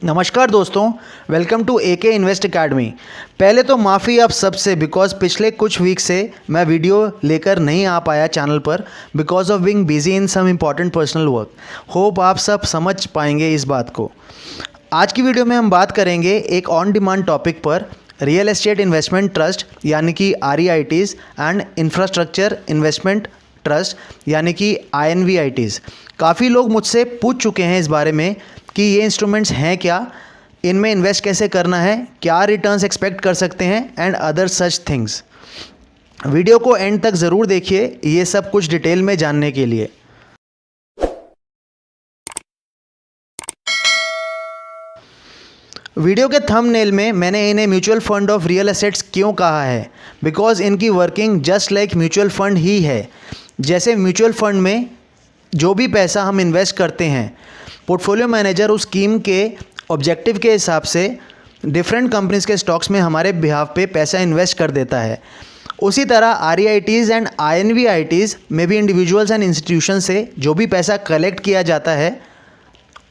नमस्कार दोस्तों, welcome to AK invest academy. पहले तो माफ़ी आप सबसे, बिकॉज पिछले कुछ वीक से मैं वीडियो लेकर नहीं आ पाया चैनल पर because of being busy in some important personal work. Hope आप सब समझ पाएंगे इस बात को। आज की वीडियो में हम बात करेंगे एक ऑन डिमांड टॉपिक पर, रियल एस्टेट इन्वेस्टमेंट ट्रस्ट यानी कि REITs and infrastructure investment trust यानी कि INVITs। काफ़ी लोग मुझसे पूछ चुके हैं इस बारे में कि ये इंस्ट्रूमेंट्स हैं क्या, इनमें इन्वेस्ट कैसे करना है, क्या रिटर्न्स एक्सपेक्ट कर सकते हैं and other such things. Video को एंड तक ज़रूर देखिए ये सब कुछ डिटेल में जानने के लिए। वीडियो के थंबनेल में मैंने इन्हें mutual fund of real assets क्यों कहा है, बिकॉज इनकी working just like mutual fund ही है। जैसे म्यूचुअल फंड में जो भी पैसा हम इन्वेस्ट करते हैं, पोर्टफोलियो मैनेजर उस स्कीम के ऑब्जेक्टिव के हिसाब से डिफरेंट कंपनीज़ के स्टॉक्स में हमारे बिहाफ पे पैसा इन्वेस्ट कर देता है। उसी तरह REITs एंड INVITs में भी इंडिविजुअल्स एंड इंस्टीट्यूशन से जो भी पैसा कलेक्ट किया जाता है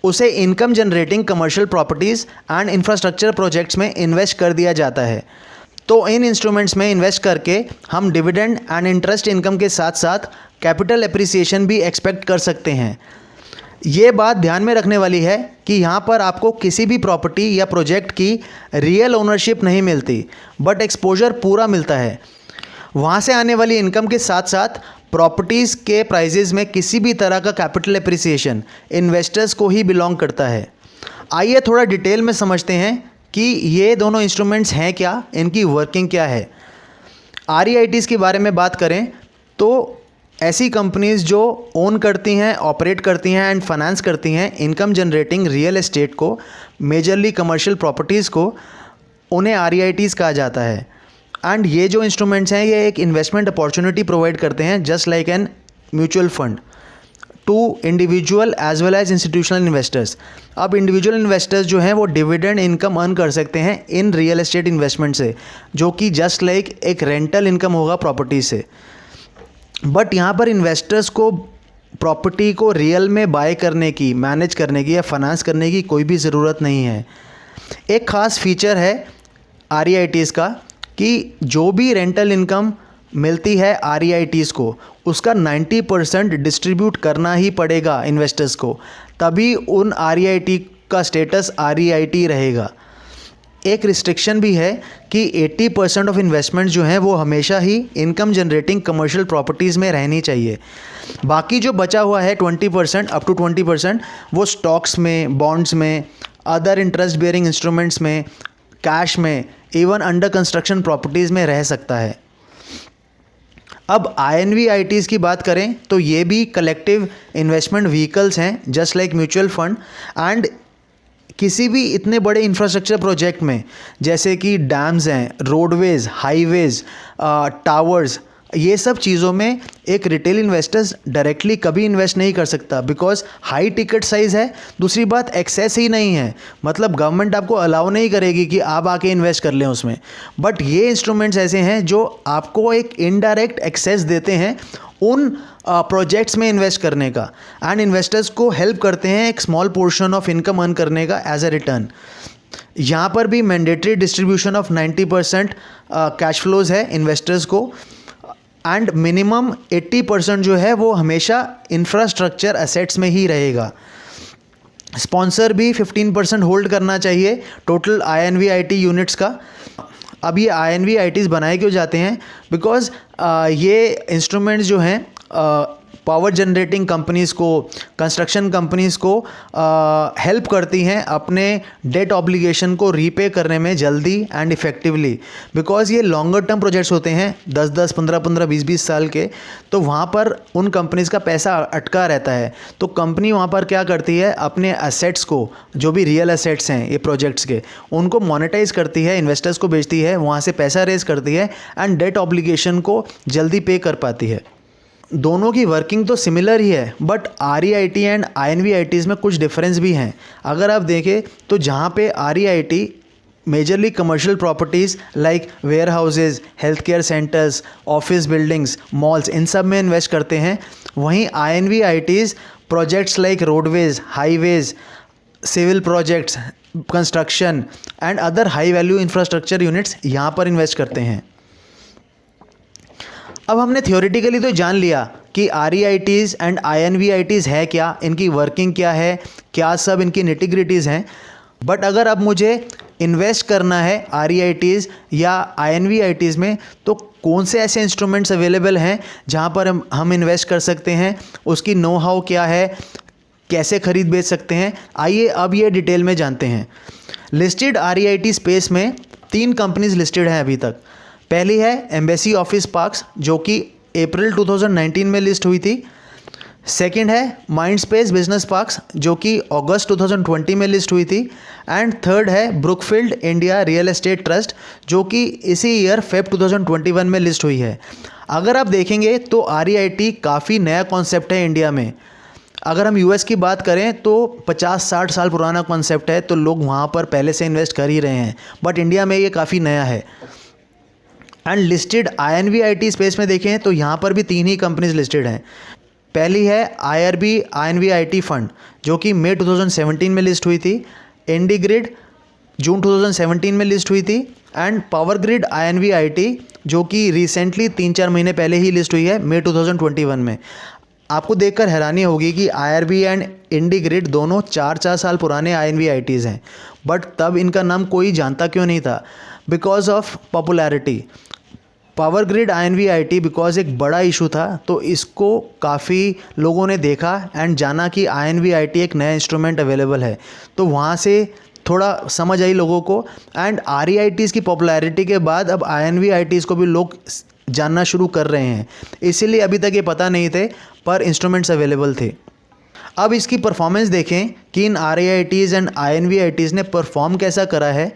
उसे income generating commercial properties and infrastructure projects में इन्वेस्ट कर दिया जाता है। तो इन इंस्ट्रूमेंट्स में इन्वेस्ट करके हम डिविडेंड एंड इंटरेस्ट इनकम के साथ साथ कैपिटल एप्रिसिएशन भी एक्सपेक्ट कर सकते हैं। ये बात ध्यान में रखने वाली है कि यहाँ पर आपको किसी भी प्रॉपर्टी या प्रोजेक्ट की रियल ओनरशिप नहीं मिलती, बट एक्सपोजर पूरा मिलता है। वहाँ से आने वाली इनकम के साथ साथ प्रॉपर्टीज़ के प्राइजेज़ में किसी भी तरह का कैपिटल एप्रिसिएशन इन्वेस्टर्स को ही बिलोंग करता है। आइए थोड़ा डिटेल में समझते हैं कि ये दोनों इंस्ट्रूमेंट्स हैं क्या, इनकी वर्किंग क्या है। REITs के बारे में बात करें तो ऐसी कंपनीज़ जो ओन करती हैं, ऑपरेट करती हैं एंड फाइनेंस करती हैं इनकम जनरेटिंग रियल एस्टेट को, मेजरली कमर्शियल प्रॉपर्टीज़ को, उन्हें REITs कहा जाता है। एंड ये जो इंस्ट्रूमेंट्स हैं ये एक इन्वेस्टमेंट अपॉर्चुनिटी प्रोवाइड करते हैं just like an mutual fund to individual as well as institutional investors. अब इंडिविजुअल इन्वेस्टर्स जो हैं वो डिविडेंड इनकम अर्न कर सकते हैं इन रियल एस्टेट इन्वेस्टमेंट से, जो कि जस्ट लाइक एक रेंटल इनकम होगा प्रॉपर्टी से। बट यहाँ पर इन्वेस्टर्स को प्रॉपर्टी को रियल में बाय करने की, मैनेज करने की या फाइनेंस करने की कोई भी ज़रूरत नहीं है। एक ख़ास फीचर है REITs का कि जो भी रेंटल इनकम मिलती है REITs को, उसका 90% डिस्ट्रीब्यूट करना ही पड़ेगा इन्वेस्टर्स को, तभी उन REIT का स्टेटस REIT रहेगा। एक रिस्ट्रिक्शन भी है कि 80% ऑफ इन्वेस्टमेंट जो हैं वो हमेशा ही इनकम जनरेटिंग कमर्शियल प्रॉपर्टीज़ में रहनी चाहिए। बाकी जो बचा हुआ है 20%, अप टू 20%, वो स्टॉक्स में, बॉन्ड्स में, अदर इंटरेस्ट बेयरिंग इंस्ट्रूमेंट्स में, कैश में, इवन अंडर कंस्ट्रक्शन प्रॉपर्टीज़ में रह सकता है। अब INVITs की बात करें तो ये भी कलेक्टिव इन्वेस्टमेंट व्हीकल्स हैं just like mutual fund. And किसी भी इतने बड़े इंफ्रास्ट्रक्चर प्रोजेक्ट में, जैसे कि डैम्स हैं, रोडवेज़, हाईवेज़, टावर्स, ये सब चीज़ों में एक रिटेल इन्वेस्टर्स डायरेक्टली कभी इन्वेस्ट नहीं कर सकता बिकॉज हाई टिकट साइज़ है। दूसरी बात, एक्सेस ही नहीं है, मतलब गवर्नमेंट आपको अलाउ नहीं करेगी कि आप आके इन्वेस्ट कर लें उसमें। बट ये इंस्ट्रूमेंट्स ऐसे हैं जो आपको एक इनडायरेक्ट एक्सेस देते हैं उन प्रोजेक्ट्स में इन्वेस्ट करने का, एंड इन्वेस्टर्स को हेल्प करते हैं एक small portion of income earn करने का एज अ रिटर्न। यहाँ पर भी mandatory distribution of 90% cash flows है इन्वेस्टर्स को, एंड मिनिमम 80% जो है वो हमेशा इंफ्रास्ट्रक्चर एसेट्स में ही रहेगा। स्पॉन्सर भी 15% होल्ड करना चाहिए टोटल INVIT यूनिट्स का। अब ये INVITs बनाए क्यों जाते हैं, बिकॉज ये इंस्ट्रूमेंट्स जो हैं पावर जनरेटिंग कंपनीज़ को, कंस्ट्रक्शन कंपनीज़ को हेल्प करती हैं अपने डेट ऑब्लिगेशन को रीपे करने में जल्दी एंड इफ़ेक्टिवली, बिकॉज ये लॉन्गर टर्म प्रोजेक्ट्स होते हैं 10-10, 15-15, 20-20 साल के। तो वहाँ पर उन कंपनीज़ का पैसा अटका रहता है। तो कंपनी वहाँ पर क्या करती है, अपने एसेट्स को, जो भी रियल एसेट्स हैं ये प्रोजेक्ट्स के, उनको मोनेटाइज करती है, इन्वेस्टर्स को बेचती है, वहाँ से पैसा रेज करती है एंड डेट ऑब्लिगेशन को जल्दी पे कर पाती है। दोनों की वर्किंग तो सिमिलर ही है, बट REIT एंड INVITs में कुछ डिफरेंस भी हैं। अगर आप देखें तो जहाँ पे REIT majorly commercial properties like warehouses, health care centres, office buildings, malls, इन सब में इन्वेस्ट करते हैं। वहीं INVITs projects like roadways, highways, civil projects, construction and other high value infrastructure units यहाँ पर इन्वेस्ट करते हैं। अब हमने थियोरेटिकली तो जान लिया कि REITs एंड INVITs है क्या, इनकी वर्किंग क्या है, क्या सब इनकी निटिग्रिटीज़ हैं। बट अगर अब मुझे इन्वेस्ट करना है REITs या INVITs में, तो कौन से ऐसे इंस्ट्रूमेंट्स अवेलेबल हैं जहां पर हम इन्वेस्ट कर सकते हैं, उसकी नो हाउ क्या है, कैसे खरीद बेच सकते हैं, आइए अब ये डिटेल में जानते हैं। लिस्टेड REIT स्पेस में 3 कंपनीज लिस्टेड हैं अभी तक। पहली है एम्बेसी ऑफिस पार्क्स जो कि अप्रैल 2019 में लिस्ट हुई थी। सेकंड है माइंडस्पेस बिजनेस पार्क्स जो कि अगस्त 2020 में लिस्ट हुई थी। एंड थर्ड है Brookfield India real estate trust जो कि इसी ईयर फेब 2021 में लिस्ट हुई है। अगर आप देखेंगे तो REIT काफ़ी नया कॉन्सेप्ट है इंडिया में। अगर हम US की बात करें तो 50-60 साल पुराना कॉन्सेप्ट है, तो लोग वहाँ पर पहले से इन्वेस्ट कर ही रहे हैं, बट इंडिया में ये काफ़ी नया है। एंड लिस्टेड INVIT स्पेस में देखें तो यहाँ पर भी 3 ही कंपनीज लिस्टेड हैं। पहली है IRB INVIT फंड जो कि मई 2017 में लिस्ट हुई थी। इंडीग्रिड जून 2017 में लिस्ट हुई थी। एंड पावर ग्रिड INVIT जो कि रिसेंटली 3-4 महीने पहले ही लिस्ट हुई है, मई 2021 में। आपको देखकर हैरानी होगी कि IRB एंड इंडीग्रिड दोनों 4-4 साल पुराने INVITs हैं, बट तब इनका नाम कोई जानता क्यों नहीं था? Because of popularity. Power grid INVIT because एक बड़ा इशू था, तो इसको काफ़ी लोगों ने देखा एंड जाना कि INVIT एक नया इंस्ट्रूमेंट अवेलेबल है, तो वहाँ से थोड़ा समझ आई लोगों को। एंड REITs की पॉपुलैरिटी के बाद अब INVITs को भी लोग जानना शुरू कर रहे हैं, इसीलिए अभी तक ये पता नहीं थे पर इंस्ट्रूमेंट्स अवेलेबल थे। अब इसकी परफॉर्मेंस देखें कि इन REITs एंड INVITs ने परफॉर्म कैसा करा है,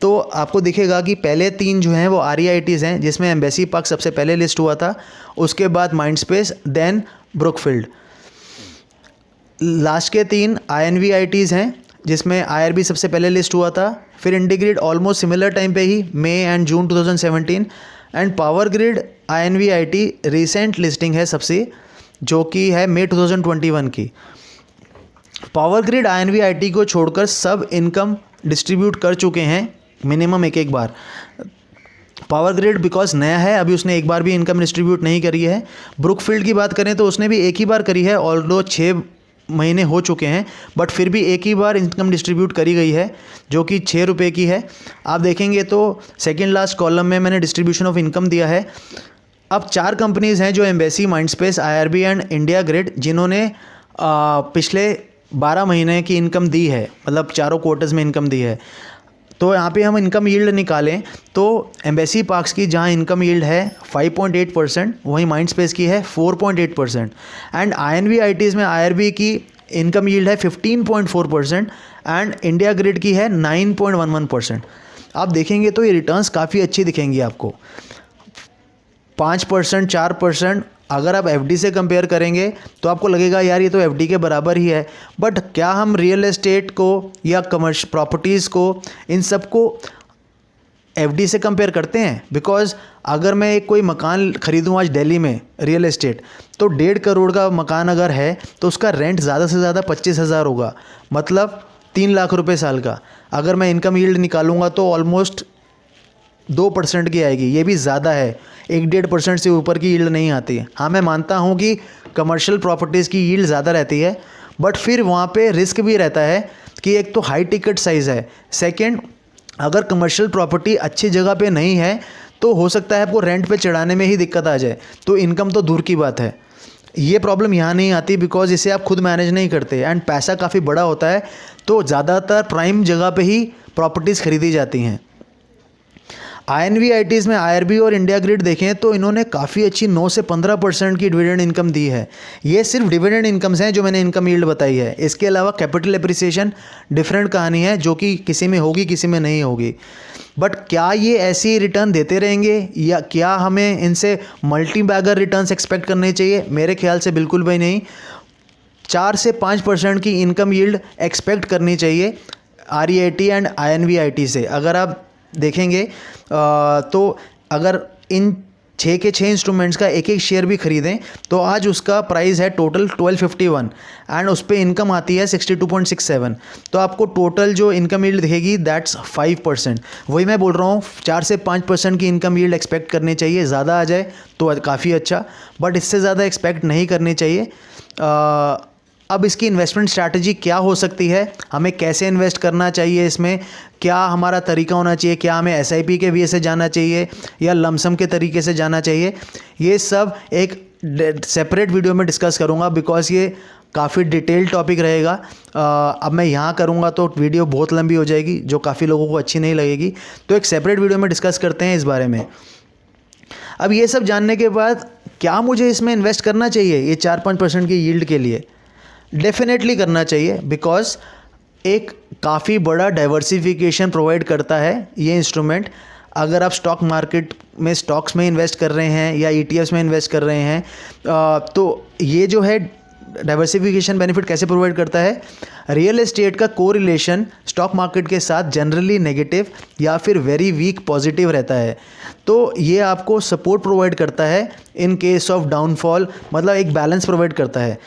तो आपको दिखेगा कि पहले 3 जो हैं वो REITs हैं, जिसमें एम्बेसी पार्क सबसे पहले लिस्ट हुआ था, उसके बाद माइंडस्पेस, देन ब्रुकफील्ड। लास्ट के 3 INVITs हैं जिसमें IRB सबसे पहले लिस्ट हुआ था, फिर इंडीग्रिड ऑलमोस्ट सिमिलर टाइम पे ही May and June 2017, and power grid INVIT recent listing है सबसे, जो कि है मई 2021 की। पावर ग्रिड INVIT को छोड़कर सब इनकम डिस्ट्रीब्यूट कर चुके हैं मिनिमम एक बार। पावर ग्रिड बिकॉज नया है, अभी उसने एक बार भी इनकम डिस्ट्रीब्यूट नहीं करी है। ब्रुकफील्ड की बात करें तो उसने भी एक ही बार करी है, ऑल्दो 6 महीने हो चुके हैं, बट फिर भी एक ही बार इनकम डिस्ट्रीब्यूट करी गई है जो कि 6 रुपये की है। आप देखेंगे तो सेकेंड लास्ट कॉलम में मैंने डिस्ट्रीब्यूशन ऑफ इनकम दिया है। अब 4 कंपनीज़ हैं जो embassy, Mindspace, IRB and India grid, जिन्होंने पिछले 12 महीने की इनकम दी है, मतलब चारों क्वार्टर्स में इनकम दी है। तो यहाँ पे हम इनकम यील्ड निकालें तो एम्बेसी पार्क्स की जहाँ इनकम यील्ड है 5.8%, वहीं माइंडस्पेस की है 4.8%। एंड INVITs में IRB की इनकम यील्ड है 15.4% एंड इंडिया ग्रिड की है 9.11%। आप देखेंगे तो ये रिटर्न्स काफ़ी अच्छी दिखेंगी आपको, 5%, 4%। अगर आप FD से कंपेयर करेंगे तो आपको लगेगा यार ये तो FD के बराबर ही है, बट क्या हम रियल एस्टेट को या कमर्शियल प्रॉपर्टीज़ को, इन सब को FD से कंपेयर करते हैं? बिकॉज अगर मैं एक कोई मकान ख़रीदूँ आज दिल्ली में रियल एस्टेट, तो 1.5 करोड़ का मकान अगर है तो उसका रेंट ज़्यादा से ज़्यादा 25,000 होगा, मतलब 3 लाख रुपए साल का। अगर मैं इनकम यील्ड निकालूंगा तो ऑलमोस्ट 2% की आएगी, ये भी ज़्यादा है, 1-1.5% से ऊपर की यील्ड नहीं आती है। हाँ, मैं मानता हूँ कि कमर्शियल प्रॉपर्टीज़ की यील्ड ज़्यादा रहती है, बट फिर वहाँ पे रिस्क भी रहता है कि एक तो हाई टिकट साइज़ है, सेकंड अगर कमर्शियल प्रॉपर्टी अच्छी जगह पे नहीं है तो हो सकता है आपको रेंट पे चढ़ाने में ही दिक्कत आ जाए, तो इनकम तो दूर की बात है। ये प्रॉब्लम यहाँ नहीं आती बिकॉज इसे आप खुद मैनेज नहीं करते एंड पैसा काफ़ी बड़ा होता है, तो ज़्यादातर प्राइम जगह पे ही प्रॉपर्टीज़ खरीदी जाती हैं। INVITs में IRB और इंडिया ग्रिड देखें तो इन्होंने काफ़ी अच्छी 9 से 15% की डिविडेंड इनकम दी है। ये सिर्फ डिविडेंड इनकम्स हैं जो मैंने इनकम यील्ड बताई है। इसके अलावा कैपिटल एप्रिसिएशन डिफरेंट कहानी है, जो कि किसी में होगी किसी में नहीं होगी। बट क्या ये ऐसी रिटर्न देते रहेंगे या क्या हमें इनसे मल्टी बैगर रिटर्न्स एक्सपेक्ट करने चाहिए? मेरे ख्याल से बिल्कुल भी नहीं। 4 से 5% की इनकम यील्ड एक्सपेक्ट करनी चाहिए REIT एंड INVIT से अगर आप देखेंगे तो अगर इन 6 के 6 इंस्ट्रूमेंट्स का एक एक शेयर भी खरीदें तो आज उसका प्राइस है टोटल 1251 एंड उस पर इनकम आती है 62.67। तो आपको टोटल जो इनकम यील्ड दिखेगी दैट्स 5%। वही मैं बोल रहा हूँ 4 से 5% की इनकम यील्ड एक्सपेक्ट करनी चाहिए, ज़्यादा आ जाए तो काफ़ी अच्छा, बट इससे ज़्यादा एक्सपेक्ट नहीं करनी चाहिए। अब इसकी इन्वेस्टमेंट स्ट्रैटेजी क्या हो सकती है, हमें कैसे इन्वेस्ट करना चाहिए, इसमें क्या हमारा तरीका होना चाहिए, क्या हमें SIP के वे से जाना चाहिए या लमसम के तरीके से जाना चाहिए, ये सब एक सेपरेट वीडियो में डिस्कस करूँगा बिकॉज ये काफ़ी डिटेल टॉपिक रहेगा। अब मैं यहाँ करूँगा तो वीडियो बहुत लंबी हो जाएगी जो काफ़ी लोगों को अच्छी नहीं लगेगी, तो एक सेपरेट वीडियो में डिस्कस करते हैं इस बारे में। अब ये सब जानने के बाद क्या मुझे इसमें इन्वेस्ट करना चाहिए ये 4-5% की यील्ड के लिए? डेफिनेटली करना चाहिए बिकॉज एक काफ़ी बड़ा डाइवर्सिफिकेशन प्रोवाइड करता है ये इंस्ट्रूमेंट। अगर आप स्टॉक मार्केट में स्टॉक्स में इन्वेस्ट कर रहे हैं या ETFs में इन्वेस्ट कर रहे हैं तो ये जो है डाइवर्सिफिकेशन बेनिफिट कैसे प्रोवाइड करता है, रियल एस्टेट का कोरिलेशन स्टॉक मार्केट के साथ जनरली नेगेटिव या फिर वेरी वीक पॉजिटिव रहता है, तो ये आपको सपोर्ट प्रोवाइड करता है इन केस ऑफ डाउनफॉल, मतलब एक बैलेंस प्रोवाइड करता है।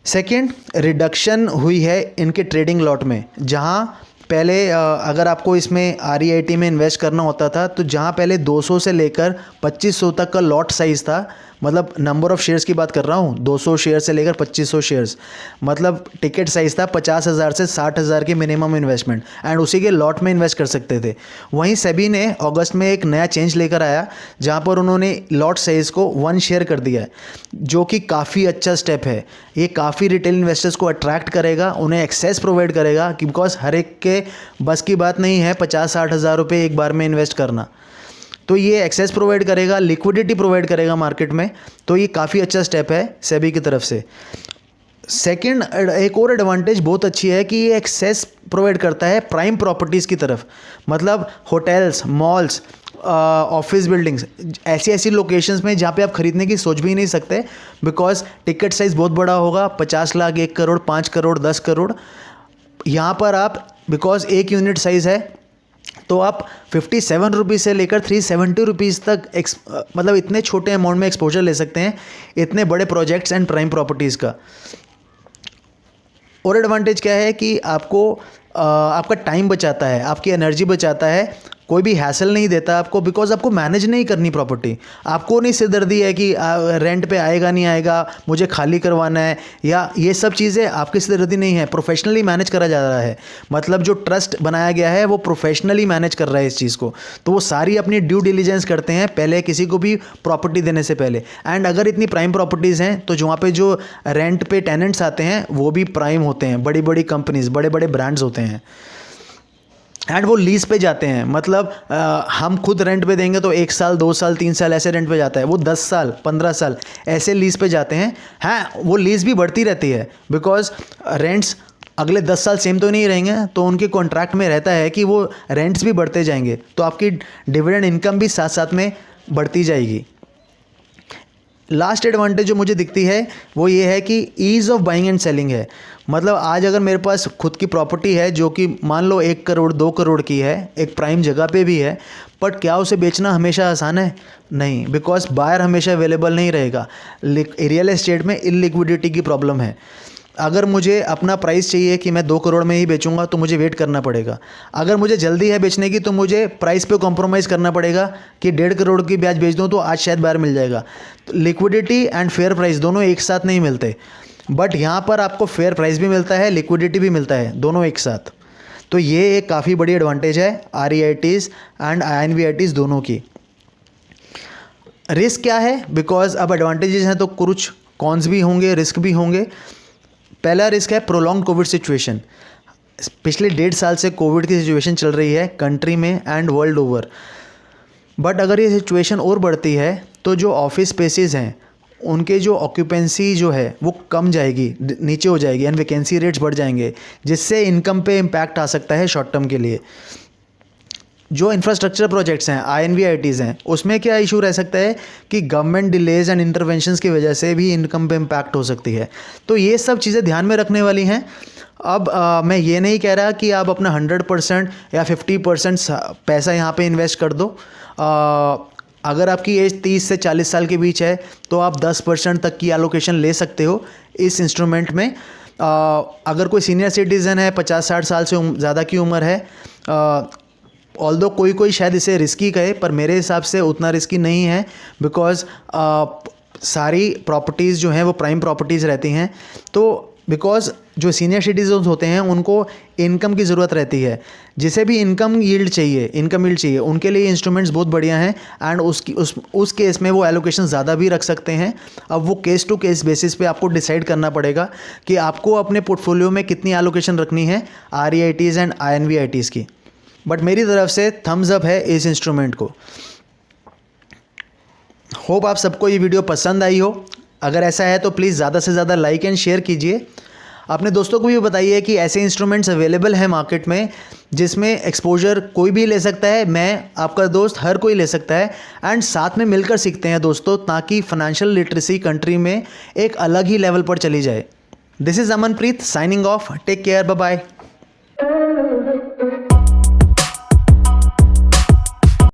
सेकेंड, रिडक्शन हुई है इनके ट्रेडिंग लॉट में। जहाँ पहले अगर आपको इसमें REIT में इन्वेस्ट करना होता था तो जहाँ पहले 200 से लेकर 2500 तक का लॉट साइज़ था, मतलब नंबर ऑफ़ शेयर्स की बात कर रहा हूँ, 200 शेयर से लेकर 2500 शेयर्स, मतलब टिकट साइज़ था 50,000 से 60,000 की मिनिमम इन्वेस्टमेंट एंड उसी के लॉट में इन्वेस्ट कर सकते थे। वहीं सेबी ने अगस्त में एक नया चेंज लेकर आया जहाँ पर उन्होंने लॉट साइज़ को 1 शेयर कर दिया है, जो कि काफ़ी अच्छा स्टेप है। ये काफ़ी रिटेल इन्वेस्टर्स को अट्रैक्ट करेगा, उन्हें एक्सेस प्रोवाइड करेगा बिकॉज हर एक के बस की बात नहीं है 50-60 हज़ार रुपये एक बार में इन्वेस्ट करना, तो ये एक्सेस प्रोवाइड करेगा, लिक्विडिटी प्रोवाइड करेगा मार्केट में, तो ये काफ़ी अच्छा स्टेप है सेबी की तरफ से। सेकंड, एक और एडवांटेज बहुत अच्छी है कि ये एक्सेस प्रोवाइड करता है प्राइम प्रॉपर्टीज़ की तरफ, मतलब होटल्स, मॉल्स, ऑफिस बिल्डिंग्स, ऐसी लोकेशंस में जहाँ पे आप ख़रीदने की सोच भी नहीं सकते बिकॉज टिकट साइज़ बहुत बड़ा होगा, 50 लाख, 1 करोड़, 5 करोड़, 10 करोड़। यहाँ पर आप बिकॉज एक यूनिट साइज़ है तो आप 57 रुपीज़ से लेकर 370 रुपीज़ तक मतलब इतने छोटे अमाउंट में एक्सपोजर ले सकते हैं इतने बड़े प्रोजेक्ट्स एंड प्राइम प्रॉपर्टीज़ का। और एडवांटेज क्या है कि आपको आपका टाइम बचाता है, आपकी एनर्जी बचाता है, कोई भी हैसल नहीं देता आपको बिकॉज आपको मैनेज नहीं करनी प्रॉपर्टी, आपको नहीं सिरदर्दी है कि रेंट पे आएगा नहीं आएगा, मुझे खाली करवाना है, या ये सब चीज़ें आपकी सिरदर्दी नहीं है, प्रोफेशनली मैनेज करा जा रहा है। मतलब जो ट्रस्ट बनाया गया है वो प्रोफेशनली मैनेज कर रहा है इस चीज़ को, तो वो सारी अपनी ड्यू डिलीजेंस करते हैं पहले किसी को भी प्रॉपर्टी देने से पहले। एंड अगर इतनी प्राइम प्रॉपर्टीज़ हैं तो वहाँ पे जो रेंट पे टेनेंट्स आते हैं वो भी प्राइम होते हैं, बड़ी बड़ी कंपनीज, बड़े बड़े ब्रांड्स होते हैं एंड वो लीज पे जाते हैं, मतलब हम खुद रेंट पे देंगे तो 1 साल, 2 साल, 3 साल ऐसे रेंट पे जाता है, वो 10 साल, 15 साल ऐसे लीज पे जाते हैं। हाँ, वो लीज भी बढ़ती रहती है बिकॉज रेंट्स अगले 10 साल सेम तो नहीं रहेंगे, तो उनके कॉन्ट्रैक्ट में रहता है कि वो रेंट्स भी बढ़ते जाएंगे, तो आपकी डिविडेंड इनकम भी साथ साथ में बढ़ती जाएगी। लास्ट एडवांटेज जो मुझे दिखती है वो ये है कि ease of buying and selling है। मतलब आज अगर मेरे पास खुद की प्रॉपर्टी है जो कि मान लो 1 करोड़ 2 करोड़ की है, एक प्राइम जगह पे भी है, बट क्या उसे बेचना हमेशा आसान है? नहीं, बिकॉज बायर हमेशा अवेलेबल नहीं रहेगा। रियल एस्टेट में इलिक्विडिटी की प्रॉब्लम है। अगर मुझे अपना प्राइस चाहिए कि मैं 2 करोड़ में ही बेचूंगा तो मुझे वेट करना पड़ेगा। अगर मुझे जल्दी है बेचने की तो मुझे प्राइस पे कॉम्प्रोमाइज़ करना पड़ेगा कि 1.5 करोड़ की ब्याज बेच दूं तो आज शायद बाहर मिल जाएगा। तो लिक्विडिटी एंड फेयर प्राइस दोनों एक साथ नहीं मिलते, बट यहाँ पर आपको फेयर प्राइस भी मिलता है, लिक्विडिटी भी मिलता है, दोनों एक साथ। तो ये एक काफ़ी बड़ी एडवांटेज है REITs एंड INVITs दोनों की। रिस्क क्या है? बिकॉज अब एडवांटेजेस हैं तो कुछ कॉन्स भी होंगे, रिस्क भी होंगे। पहला रिस्क है प्रोलॉन्ग कोविड सिचुएशन। पिछले 1.5 साल से कोविड की सिचुएशन चल रही है कंट्री में एंड वर्ल्ड ओवर, बट अगर ये सिचुएशन और बढ़ती है तो जो ऑफिस स्पेसेस हैं उनके जो ऑक्यूपेंसी जो है वो कम जाएगी, नीचे हो जाएगी एंड वैकेंसी रेट्स बढ़ जाएंगे, जिससे इनकम पे इम्पैक्ट आ सकता है शॉर्ट टर्म के लिए। जो इंफ्रास्ट्रक्चर प्रोजेक्ट्स हैं, INVITs हैं, उसमें क्या इशू रह सकता है कि गवर्नमेंट डिलेज एंड इंटरवेंशंस की वजह से भी इनकम पे इम्पैक्ट हो सकती है। तो ये सब चीज़ें ध्यान में रखने वाली हैं। अब मैं ये नहीं कह रहा कि आप अपना 100% या 50% पैसा यहाँ पे इन्वेस्ट कर दो। अगर आपकी एज 30 से 40 साल के बीच है तो आप 10% तक की एलोकेशन ले सकते हो इस इंस्ट्रूमेंट में। अगर कोई सीनियर सिटीज़न है, 50-60 साल से ज़्यादा की उम्र है, ऑल्दो कोई शायद इसे रिस्की कहे, पर मेरे हिसाब से उतना रिस्की नहीं है, बिकॉज़ सारी प्रॉपर्टीज़ जो हैं वो प्राइम प्रॉपर्टीज़ रहती हैं। तो बिकॉज़ जो सीनियर सिटीजन्स होते हैं उनको इनकम की ज़रूरत रहती है, जिसे भी इनकम यील्ड चाहिए, उनके लिए इंस्ट्रूमेंट्स बहुत बढ़िया हैं। एंड उस केस में वो एलोकेशन ज़्यादा भी रख सकते हैं। अब वो केस टू केस बेसिस पे आपको डिसाइड करना पड़ेगा कि आपको अपने पोर्टफोलियो में कितनी एलोकेशन रखनी है REITs एंड INVITs की। बट मेरी तरफ से थम्स अप है इस इंस्ट्रूमेंट को। होप आप सबको ये वीडियो पसंद आई हो। अगर ऐसा है तो प्लीज़ ज़्यादा से ज़्यादा लाइक एंड शेयर कीजिए। अपने दोस्तों को भी बताइए कि ऐसे इंस्ट्रूमेंट्स अवेलेबल हैं मार्केट में जिसमें एक्सपोजर कोई भी ले सकता है, मैं आपका दोस्त हर कोई ले सकता है। एंड साथ में मिलकर सीखते हैं दोस्तों, ताकि फाइनेंशियल लिटरेसी कंट्री में एक अलग ही लेवल पर चली जाए। This is Amanpreet signing off. Take care, bye bye.